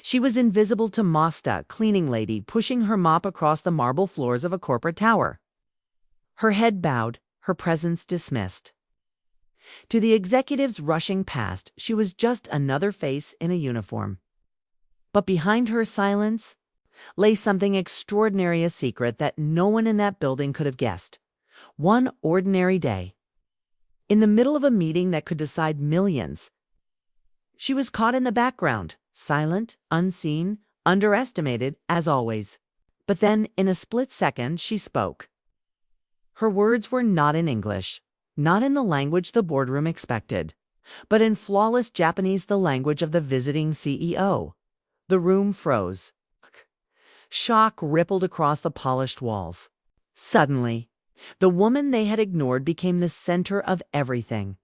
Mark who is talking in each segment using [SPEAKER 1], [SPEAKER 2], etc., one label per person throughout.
[SPEAKER 1] She was invisible to Mosta, cleaning lady, pushing her mop across the marble floors of a corporate tower. Her head bowed, her presence dismissed. To the executives rushing past, she was just another face in a uniform. But behind her silence lay something extraordinary, a secret that no one in that building could have guessed. One ordinary day, in the middle of a meeting that could decide millions, she was caught in the background, silent, unseen, underestimated, as always. But then, in a split second, she spoke. Her words were not in English, not in the language the boardroom expected, but in flawless Japanese, the language of the visiting CEO. The room froze. Shock rippled across the polished walls. Suddenly, the woman they had ignored became the center of everything.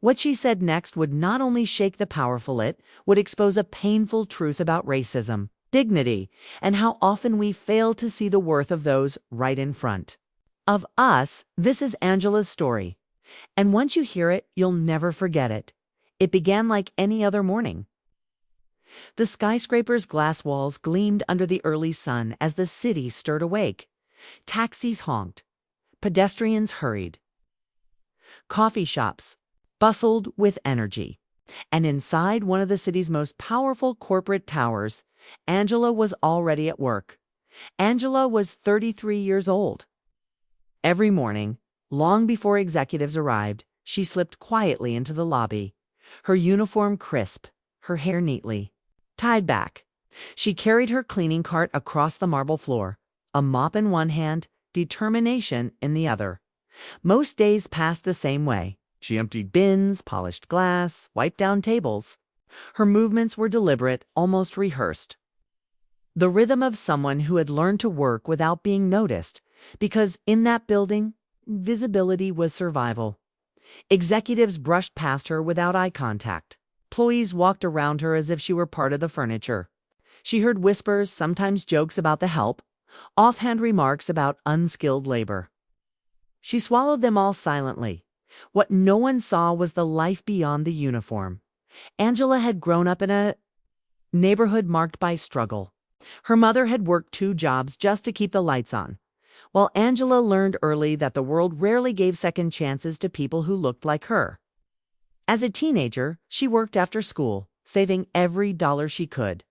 [SPEAKER 1] What she said next would not only shake the powerful, it would expose a painful truth about racism, dignity, and how often we fail to see the worth of those right in front of us. This is Angela's story, and once you hear it, you'll never forget it. It began like any other morning. The skyscraper's glass walls gleamed under the early sun as the city stirred awake. Taxis honked. Pedestrians hurried. Coffee shops bustled with energy. And inside one of the city's most powerful corporate towers, Angela was already at work. Angela was 33 years old. Every morning, long before executives arrived, she slipped quietly into the lobby, her uniform crisp, her hair neatly tied back. She carried her cleaning cart across the marble floor, a mop in one hand, determination in the other. Most days passed the same way. She emptied bins, polished glass, wiped down tables. Her movements were deliberate, almost rehearsed. The rhythm of someone who had learned to work without being noticed, because in that building, visibility was survival. Executives brushed past her without eye contact. Employees walked around her as if she were part of the furniture. She heard whispers, sometimes jokes about the help, offhand remarks about unskilled labor. She swallowed them all silently. What no one saw was the life beyond the uniform. Angela had grown up in a neighborhood marked by struggle. Her mother had worked 2 jobs just to keep the lights on, while Angela learned early that the world rarely gave second chances to people who looked like her. As a teenager, she worked after school, saving every dollar she could.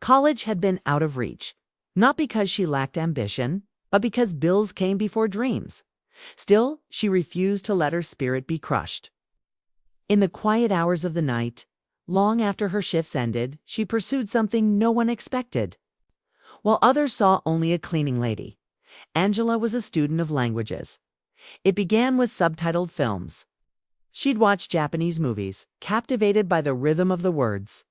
[SPEAKER 1] College had been out of reach, not because she lacked ambition, but because bills came before dreams. Still, she refused to let her spirit be crushed. In the quiet hours of the night, long after her shifts ended, she pursued something no one expected. While others saw only a cleaning lady, Angela was a student of languages. It began with subtitled films. She'd watch Japanese movies, captivated by the rhythm of the words.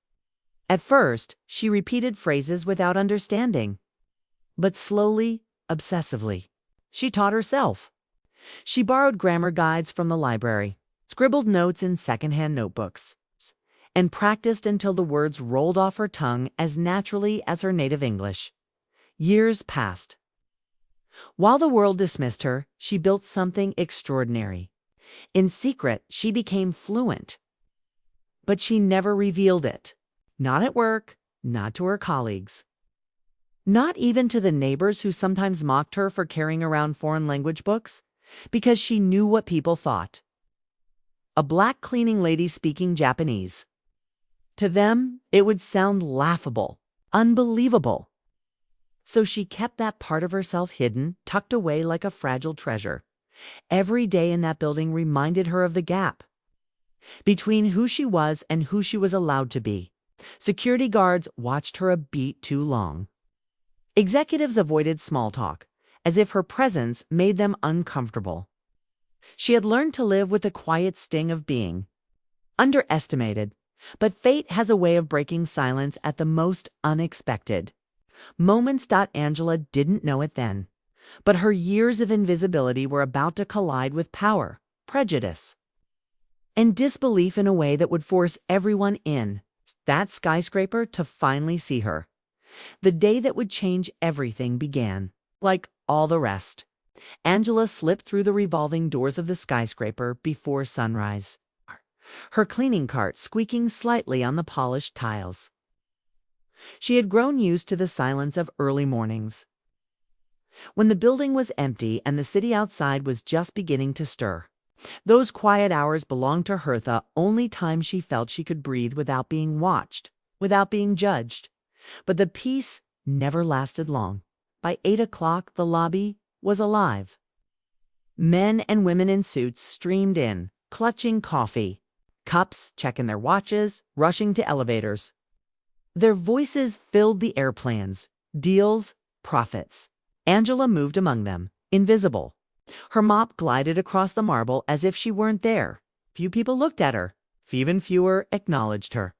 [SPEAKER 1] At first, she repeated phrases without understanding. But slowly, obsessively, she taught herself. She borrowed grammar guides from the library, scribbled notes in secondhand notebooks, and practiced until the words rolled off her tongue as naturally as her native English. Years passed. While the world dismissed her, she built something extraordinary. In secret, she became fluent. But she never revealed it. Not at work, not to her colleagues. Not even to the neighbors who sometimes mocked her for carrying around foreign language books, because she knew what people thought. A black cleaning lady speaking Japanese. To them, it would sound laughable, unbelievable. So she kept that part of herself hidden, tucked away like a fragile treasure. Every day in that building reminded her of the gap between who she was and who she was allowed to be. Security guards watched her a beat too long. Executives avoided small talk, as if her presence made them uncomfortable. She had learned to live with the quiet sting of being underestimated, but fate has a way of breaking silence at the most unexpected moments. Angela didn't know it then, but her years of invisibility were about to collide with power, prejudice, and disbelief in a way that would force everyone in that skyscraper to finally see her. The day that would change everything began. Like all the rest, Angela slipped through the revolving doors of the skyscraper before sunrise, her cleaning cart squeaking slightly on the polished tiles. She had grown used to the silence of early mornings, when the building was empty and the city outside was just beginning to stir. Those quiet hours belonged to her, the only time she felt she could breathe without being watched, without being judged. But the peace never lasted long. By 8 o'clock, the lobby was alive. Men and women in suits streamed in, clutching coffee cups, checking their watches, rushing to elevators. Their voices filled the airplanes. Deals, profits. Angela moved among them, invisible. Her mop glided across the marble as if she weren't there. Few people looked at her. Even fewer acknowledged her.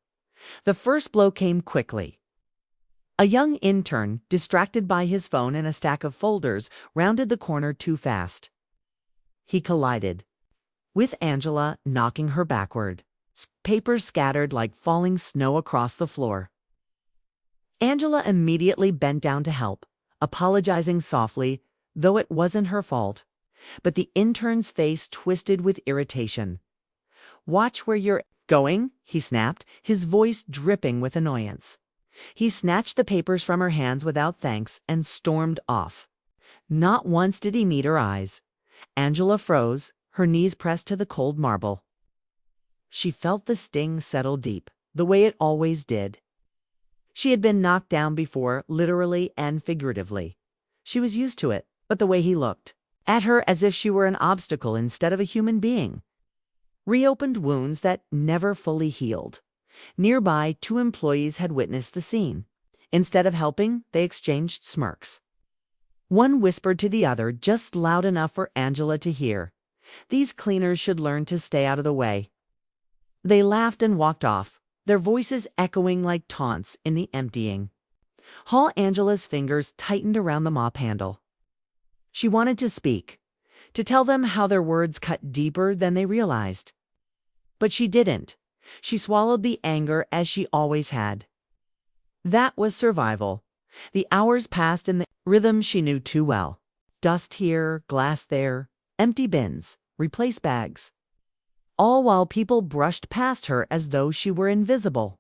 [SPEAKER 1] The first blow came quickly. A young intern, distracted by his phone and a stack of folders, rounded the corner too fast. He collided with Angela, knocking her backward. Papers scattered like falling snow across the floor. Angela immediately bent down to help, apologizing softly, though it wasn't her fault. But the intern's face twisted with irritation. "Watch where you're going," he snapped, his voice dripping with annoyance. He snatched the papers from her hands without thanks and stormed off. Not once did he meet her eyes. Angela froze, her knees pressed to the cold marble. She felt the sting settle deep, the way it always did. She had been knocked down before, literally and figuratively. She was used to it, but the way he looked at her as if she were an obstacle instead of a human being reopened wounds that never fully healed. Nearby, 2 employees had witnessed the scene. Instead of helping, they exchanged smirks. One whispered to the other, just loud enough for Angela to hear, "These cleaners should learn to stay out of the way." They laughed and walked off, their voices echoing like taunts in the emptying hall. Angela's fingers tightened around the mop handle. She wanted to speak, to tell them how their words cut deeper than they realized. But she didn't. She swallowed the anger as she always had. That was survival. The hours passed in the rhythm she knew too well. Dust here, glass there, empty bins, replace bags. All while people brushed past her as though she were invisible.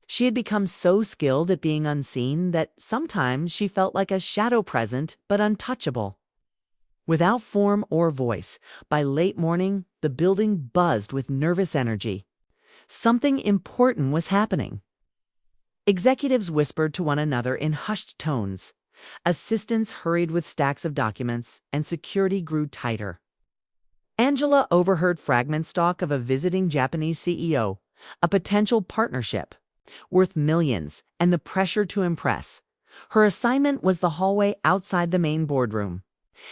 [SPEAKER 1] She had become so skilled at being unseen that sometimes she felt like a shadow present but untouchable. Without form or voice, by late morning, the building buzzed with nervous energy. Something important was happening. Executives whispered to one another in hushed tones. Assistants hurried with stacks of documents, and security grew tighter. Angela overheard fragments talk of a visiting Japanese CEO, a potential partnership worth millions, and the pressure to impress. Her assignment was the hallway outside the main boardroom.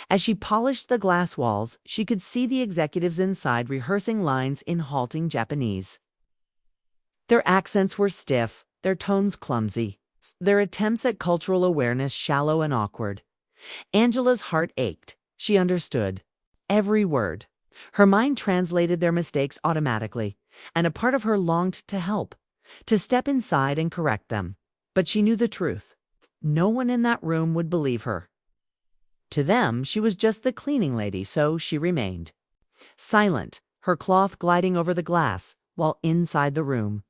[SPEAKER 1] As she polished the glass walls, she could see the executives inside rehearsing lines in halting Japanese. Their accents were stiff, their tones clumsy, their attempts at cultural awareness shallow and awkward. Angela's heart ached. She understood every word. Her mind translated their mistakes automatically, and a part of her longed to help, to step inside and correct them. But she knew the truth. No one in that room would believe her. To them, she was just the cleaning lady, so she remained silent, her cloth gliding over the glass, while inside the room,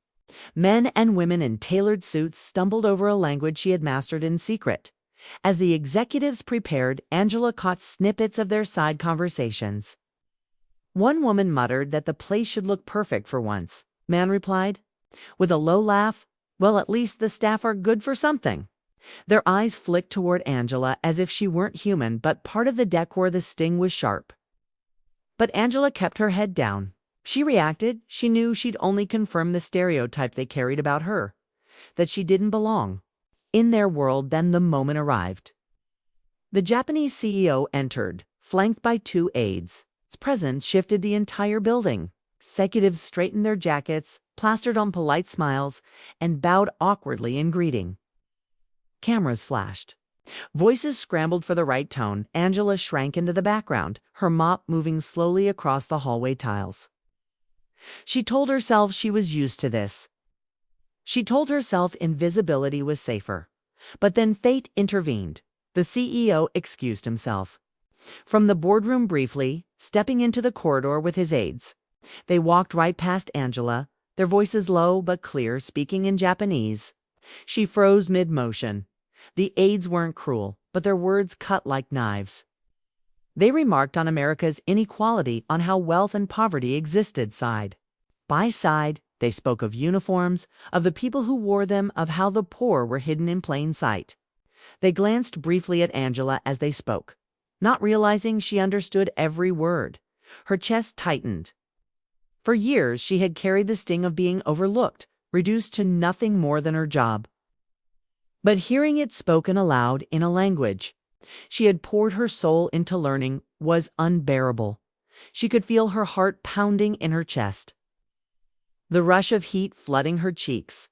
[SPEAKER 1] men and women in tailored suits stumbled over a language she had mastered in secret. As the executives prepared, Angela caught snippets of their side conversations. One woman muttered that the place should look perfect for once. Man replied, with a low laugh, "Well, at least the staff are good for something." Their eyes flicked toward Angela as if she weren't human, but part of the decor. The sting was sharp. But Angela kept her head down. She reacted. She knew she'd only confirm the stereotype they carried about her, that she didn't belong in their world. Then the moment arrived. The Japanese CEO entered, flanked by 2 aides. Its presence shifted the entire building. Executives straightened their jackets, plastered on polite smiles, and bowed awkwardly in greeting. Cameras flashed. Voices scrambled for the right tone. Angela shrank into the background, her mop moving slowly across the hallway tiles. She told herself she was used to this. She told herself invisibility was safer. But then fate intervened. The CEO excused himself from the boardroom briefly, stepping into the corridor with his aides. They walked right past Angela, their voices low but clear, speaking in Japanese. She froze mid-motion. The aides weren't cruel, but their words cut like knives. They remarked on America's inequality, on how wealth and poverty existed side by side. They spoke of uniforms, of the people who wore them, of how the poor were hidden in plain sight. They glanced briefly at Angela as they spoke, not realizing she understood every word. Her chest tightened. For years, she had carried the sting of being overlooked, reduced to nothing more than her job. But hearing it spoken aloud in a language she had poured her soul into learning was unbearable. She could feel her heart pounding in her chest, the rush of heat flooding her cheeks.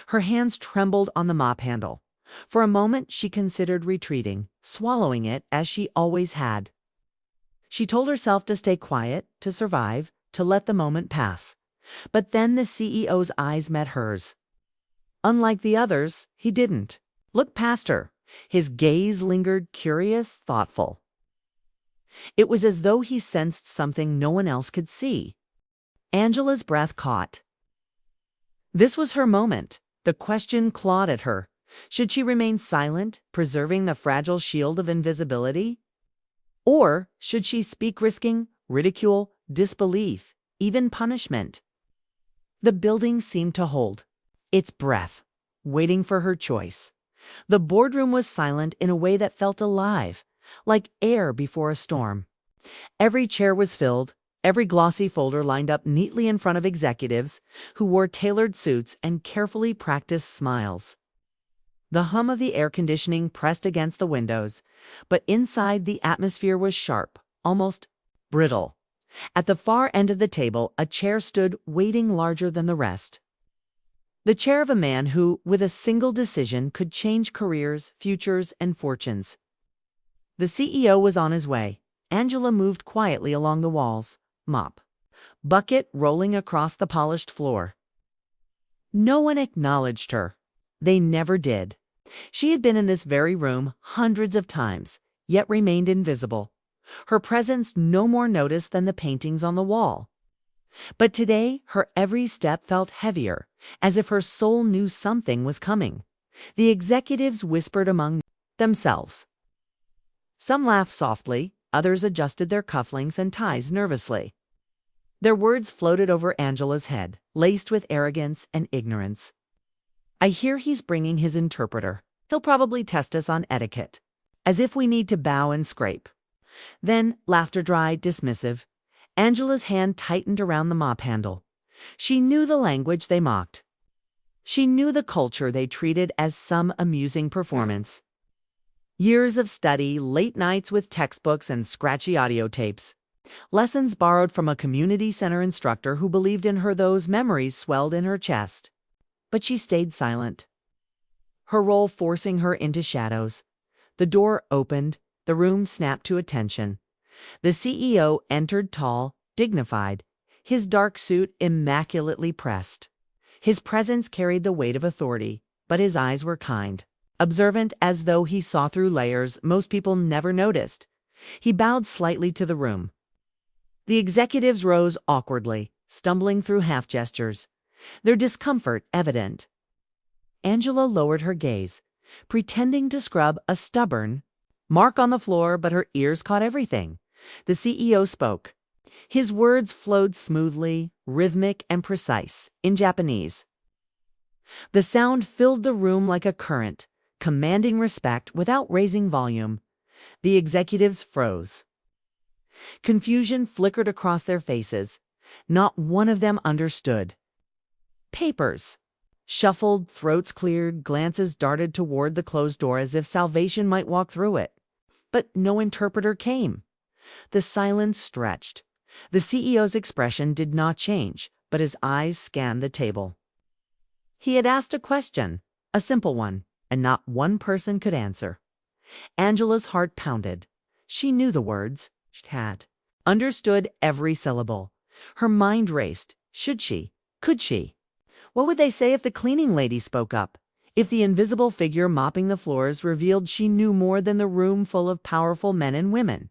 [SPEAKER 1] Her hands trembled on the mop handle. For a moment she considered retreating, swallowing it as she always had. She told herself to stay quiet, to survive, to let the moment pass. But then the CEO's eyes met hers. Unlike the others, he didn't look past her. His gaze lingered, curious, thoughtful. It was as though he sensed something no one else could see. Angela's breath caught. This was her moment. The question clawed at her. Should she remain silent, preserving the fragile shield of invisibility? Or should she speak, risking ridicule, disbelief, even punishment? The building seemed to hold its breath, waiting for her choice. The boardroom was silent in a way that felt alive, like air before a storm. Every chair was filled, every glossy folder lined up neatly in front of executives who wore tailored suits and carefully practiced smiles. The hum of the air conditioning pressed against the windows, but inside the atmosphere was sharp, almost brittle. At the far end of the table, a chair stood, waiting, larger than the rest. The chair of a man who, with a single decision, could change careers, futures, and fortunes. The CEO was on his way. Angela moved quietly along the walls, mop, bucket rolling across the polished floor. No one acknowledged her. They never did. She had been in this very room hundreds of times, yet remained invisible. Her presence no more noticed than the paintings on the wall. But today, her every step felt heavier, as if her soul knew something was coming. The executives whispered among themselves. Some laughed softly, others adjusted their cufflinks and ties nervously. Their words floated over Angela's head, laced with arrogance and ignorance. I hear he's bringing his interpreter. He'll probably test us on etiquette, as if we need to bow and scrape. Then, laughter dry, dismissive, Angela's hand tightened around the mop handle. She knew the language they mocked. She knew the culture they treated as some amusing performance. Years of study, late nights with textbooks and scratchy audio tapes. Lessons borrowed from a community center instructor who believed in her. Those memories swelled in her chest. But she stayed silent, her role forcing her into shadows. The door opened, the room snapped to attention. The CEO entered, tall, dignified, his dark suit immaculately pressed. His presence carried the weight of authority, but his eyes were kind, observant, as though he saw through layers most people never noticed. He bowed slightly to the room. The executives rose awkwardly, stumbling through half gestures, their discomfort evident. Angela lowered her gaze, pretending to scrub a stubborn mark on the floor, but her ears caught everything. The CEO spoke. His words flowed smoothly, rhythmic and precise, in Japanese. The sound filled the room like a current, commanding respect without raising volume. The executives froze. Confusion flickered across their faces. Not one of them understood. Papers shuffled, throats cleared, glances darted toward the closed door as if salvation might walk through it. But no interpreter came. The silence stretched. The CEO's expression did not change, but his eyes scanned the table. He had asked a question, a simple one, and not one person could answer. Angela's heart pounded. She knew the words. She had understood every syllable. Her mind raced. Should she? Could she? What would they say if the cleaning lady spoke up? If the invisible figure mopping the floors revealed she knew more than the room full of powerful men and women?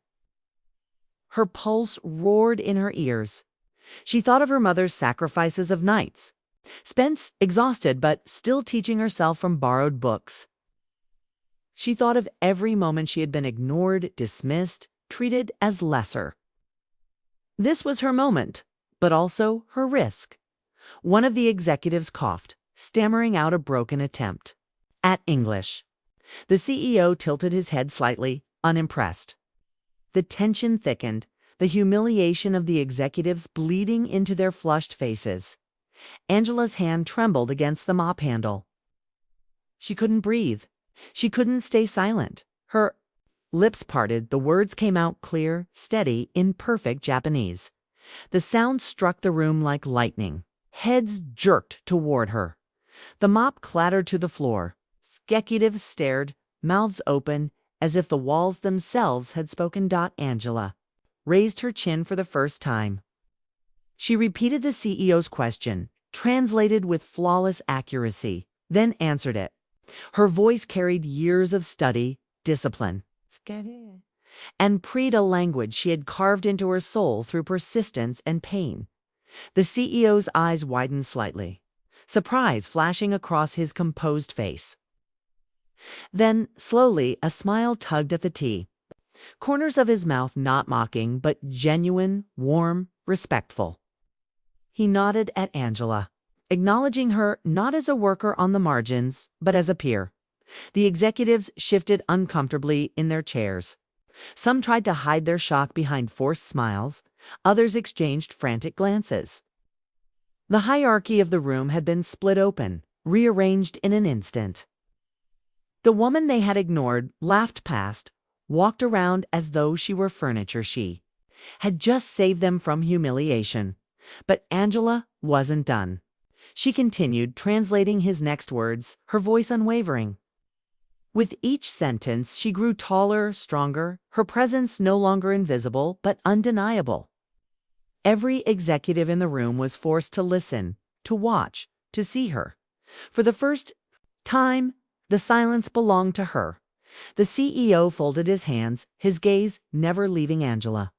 [SPEAKER 1] Her pulse roared in her ears. She thought of her mother's sacrifices of nights, Spence, exhausted but still teaching herself from borrowed books. She thought of every moment she had been ignored, dismissed, treated as lesser. This was her moment, but also her risk. One of the executives coughed, stammering out a broken attempt at English. The CEO tilted his head slightly, unimpressed. The tension thickened, the humiliation of the executives bleeding into their flushed faces. Angela's hand trembled against the mop handle. She couldn't breathe. She couldn't stay silent. Her lips parted, the words came out clear, steady, in perfect Japanese. The sound struck the room like lightning. Heads jerked toward her. The mop clattered to the floor. Executives stared, mouths open, as if the walls themselves had spoken. Angela raised her chin for the first time. She repeated the CEO's question, translated with flawless accuracy, then answered it. Her voice carried years of study, discipline, and Prida language she had carved into her soul through persistence and pain. The CEO's eyes widened slightly, surprise flashing across his composed face. Then, slowly, a smile tugged at the tea. Corners of his mouth not mocking, but genuine, warm, respectful. He nodded at Angela, acknowledging her not as a worker on the margins, but as a peer. The executives shifted uncomfortably in their chairs. Some tried to hide their shock behind forced smiles. Others exchanged frantic glances. The hierarchy of the room had been split open, rearranged in an instant. The woman they had ignored laughed past, walked around as though she were furniture. She had just saved them from humiliation. But Angela wasn't done. She continued, translating his next words, her voice unwavering. With each sentence, she grew taller, stronger, her presence no longer invisible, but undeniable. Every executive in the room was forced to listen, to watch, to see her. For the first time, the silence belonged to her. The CEO folded his hands, his gaze never leaving Angela.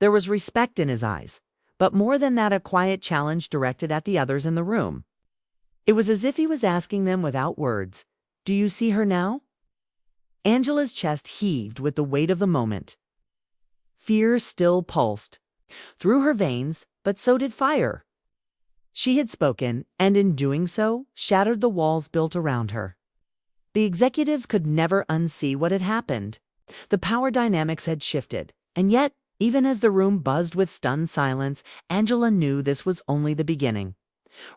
[SPEAKER 1] There was respect in his eyes, but more than that, a quiet challenge directed at the others in the room. It was as if he was asking them without words, "Do you see her now?" Angela's chest heaved with the weight of the moment. Fear still pulsed through her veins, but so did fire. She had spoken, and in doing so, shattered the walls built around her. The executives could never unsee what had happened. The power dynamics had shifted, and yet, even as the room buzzed with stunned silence, Angela knew this was only the beginning.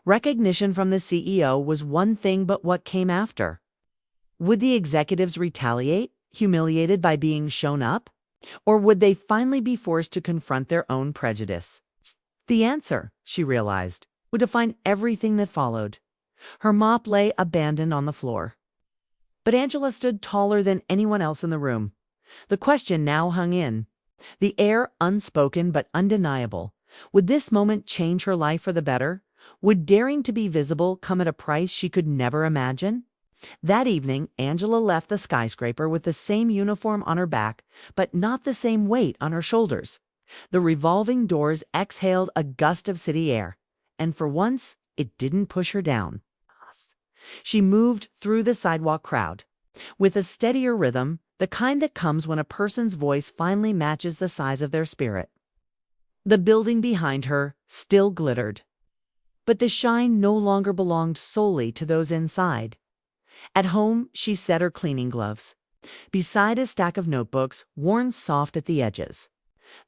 [SPEAKER 1] Recognition from the CEO was one thing, but what came after? Would the executives retaliate, humiliated by being shown up? Or would they finally be forced to confront their own prejudice? The answer, she realized, would define everything that followed. Her mop lay abandoned on the floor. But Angela stood taller than anyone else in the room. The question now hung in the air, unspoken but undeniable. Would this moment change her life for the better? Would daring to be visible come at a price she could never imagine? That evening, Angela left the skyscraper with the same uniform on her back, but not the same weight on her shoulders. The revolving doors exhaled a gust of city air, and for once, it didn't push her down. She moved through the sidewalk crowd with a steadier rhythm, the kind that comes when a person's voice finally matches the size of their spirit. The building behind her still glittered, but the shine no longer belonged solely to those inside. At home, she set her cleaning gloves beside a stack of notebooks worn soft at the edges.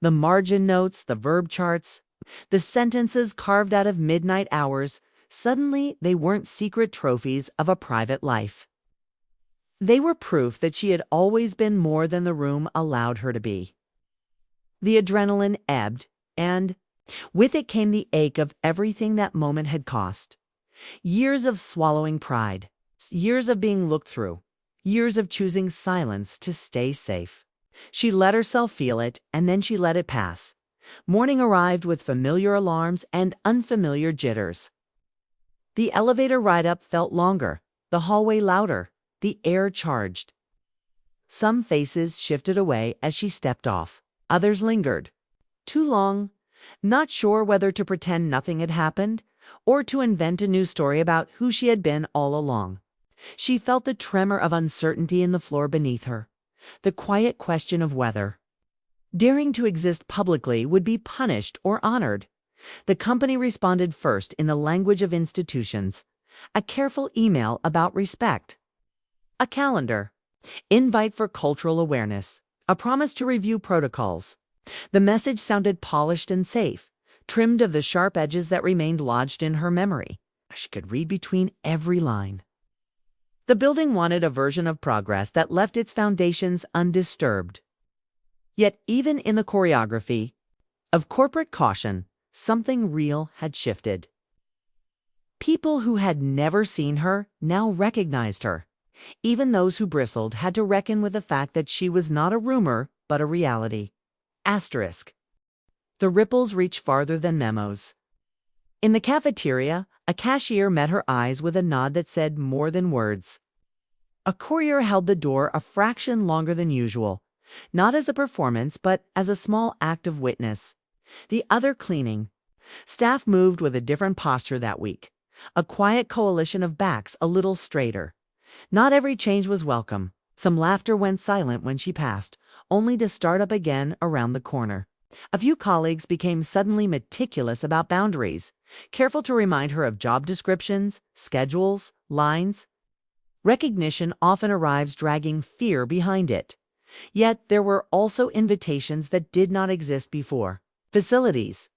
[SPEAKER 1] The margin notes, the verb charts, the sentences carved out of midnight hours, suddenly they weren't secret trophies of a private life. They were proof that she had always been more than the room allowed her to be. The adrenaline ebbed, and with it came the ache of everything that moment had cost. Years of swallowing pride, years of being looked through, years of choosing silence to stay safe. She let herself feel it, and then she let it pass. Morning arrived with familiar alarms and unfamiliar jitters. The elevator ride-up felt longer, the hallway louder, the air charged. Some faces shifted away as she stepped off. Others lingered. Too long, not sure whether to pretend nothing had happened or to invent a new story about who she had been all along. She felt the tremor of uncertainty in the floor beneath her, the quiet question of whether daring to exist publicly would be punished or honored. The company responded first in the language of institutions, a careful email about respect, a calendar, invite for cultural awareness, a promise to review protocols. The message sounded polished and safe, trimmed of the sharp edges that remained lodged in her memory. She could read between every line. The building wanted a version of progress that left its foundations undisturbed. Yet even in the choreography of corporate caution, something real had shifted. People who had never seen her now recognized her. Even those who bristled had to reckon with the fact that she was not a rumor, but a reality. Asterisk. The ripples reached farther than memos. In the cafeteria, a cashier met her eyes with a nod that said more than words. A courier held the door a fraction longer than usual, not as a performance, but as a small act of witness. The other cleaning staff moved with a different posture that week, a quiet coalition of backs a little straighter. Not every change was welcome. Some laughter went silent when she passed, only to start up again around the corner. A few colleagues became suddenly meticulous about boundaries, careful to remind her of job descriptions, schedules, lines. Recognition often arrives dragging fear behind it. Yet there were also invitations that did not exist before. Facilities.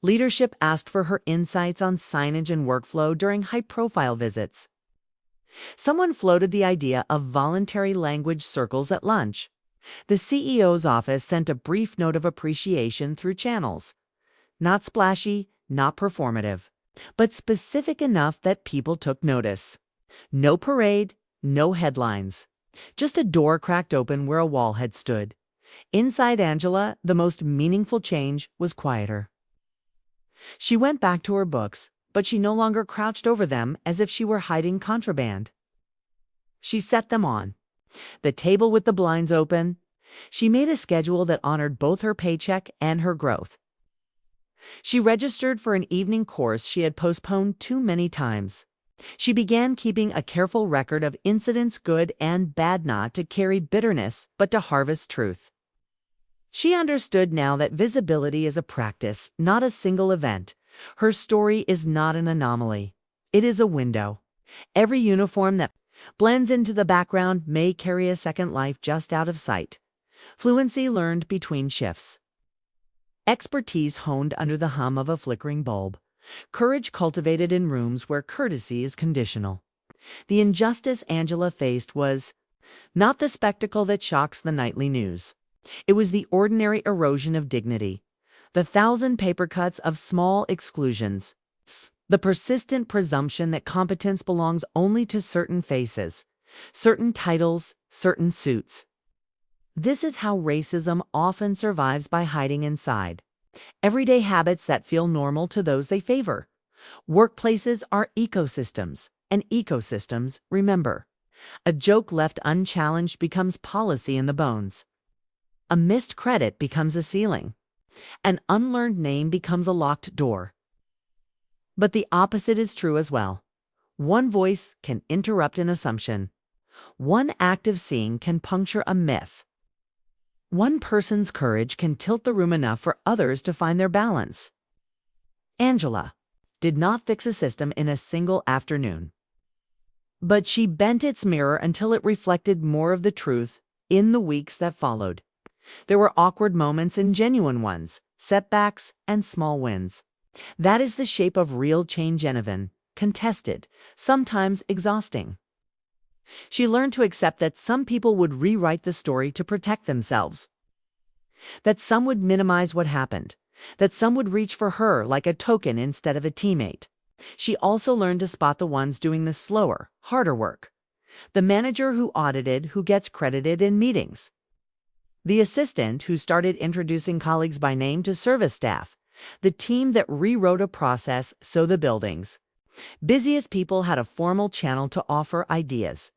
[SPEAKER 1] Leadership asked for her insights on signage and workflow during high-profile visits. Someone floated the idea of voluntary language circles at lunch. The CEO's office sent a brief note of appreciation through channels. Not splashy, not performative, but specific enough that people took notice. No parade, no headlines. Just a door cracked open where a wall had stood. Inside Angela, the most meaningful change was quieter. She went back to her books, but she no longer crouched over them as if she were hiding contraband. She set them on the table with the blinds open. She made a schedule that honored both her paycheck and her growth. She registered for an evening course she had postponed too many times. She began keeping a careful record of incidents, good and bad, not to carry bitterness, but to harvest truth. She understood now that visibility is a practice, not a single event. Her story is not an anomaly. It is a window. Every uniform that blends into the background may carry a second life just out of sight. Fluency learned between shifts. Expertise honed under the hum of a flickering bulb. Courage cultivated in rooms where courtesy is conditional. The injustice Angela faced was not the spectacle that shocks the nightly news. It was the ordinary erosion of dignity, the thousand paper cuts of small exclusions, the persistent presumption that competence belongs only to certain faces, certain titles, certain suits. This is how racism often survives, by hiding inside everyday habits that feel normal to those they favor. Workplaces are ecosystems, and ecosystems, remember, a joke left unchallenged becomes policy in the bones. A missed credit becomes a ceiling. An unlearned name becomes a locked door. But the opposite is true as well. One voice can interrupt an assumption. One act of seeing can puncture a myth. One person's courage can tilt the room enough for others to find their balance. Angela did not fix a system in a single afternoon, but she bent its mirror until it reflected more of the truth. In the weeks that followed, there were awkward moments and genuine ones, setbacks and small wins. That is the shape of real change, Genevieve. Contested, sometimes exhausting. She learned to accept that some people would rewrite the story to protect themselves, that some would minimize what happened, that some would reach for her like a token instead of a teammate. She also learned to spot the ones doing the slower, harder work. The manager who audited, who gets credited in meetings. The assistant who started introducing colleagues by name to service staff. The team that rewrote a process so the building's busiest people had a formal channel to offer ideas.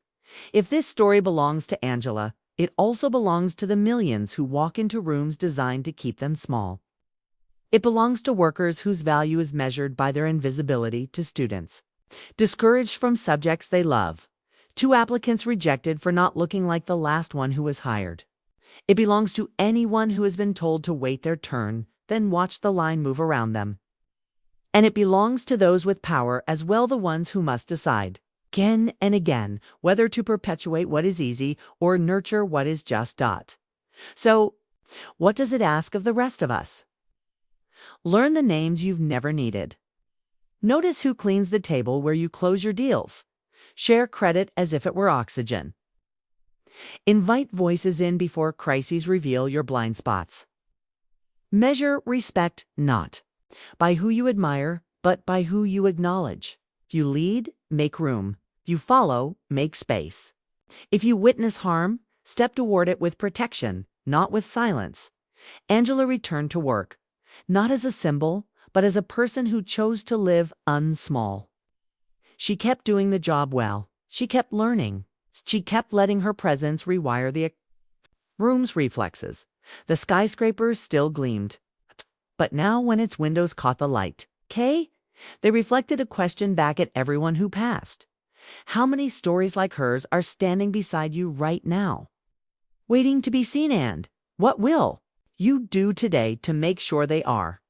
[SPEAKER 1] If this story belongs to Angela, it also belongs to the millions who walk into rooms designed to keep them small. It belongs to workers whose value is measured by their invisibility to students, discouraged from subjects they love, to applicants rejected for not looking like the last one who was hired. It belongs to anyone who has been told to wait their turn, then watch the line move around them. And it belongs to those with power as well, the ones who must decide, again and again, whether to perpetuate what is easy or nurture what is just. So, what does it ask of the rest of us? Learn the names you've never needed. Notice who cleans the table where you close your deals. Share credit as if it were oxygen. Invite voices in before crises reveal your blind spots. Measure respect not by who you admire, but by who you acknowledge. If you lead, make room. If you follow, make space. If you witness harm, step toward it with protection, not with silence. Angela returned to work, not as a symbol, but as a person who chose to live unsmall. She kept doing the job well. She kept learning. She kept letting her presence rewire the room's reflexes. The skyscrapers still gleamed. But now when its windows caught the light, they reflected a question back at everyone who passed. How many stories like hers are standing beside you right now, waiting to be seen? And what will you do today to make sure they are?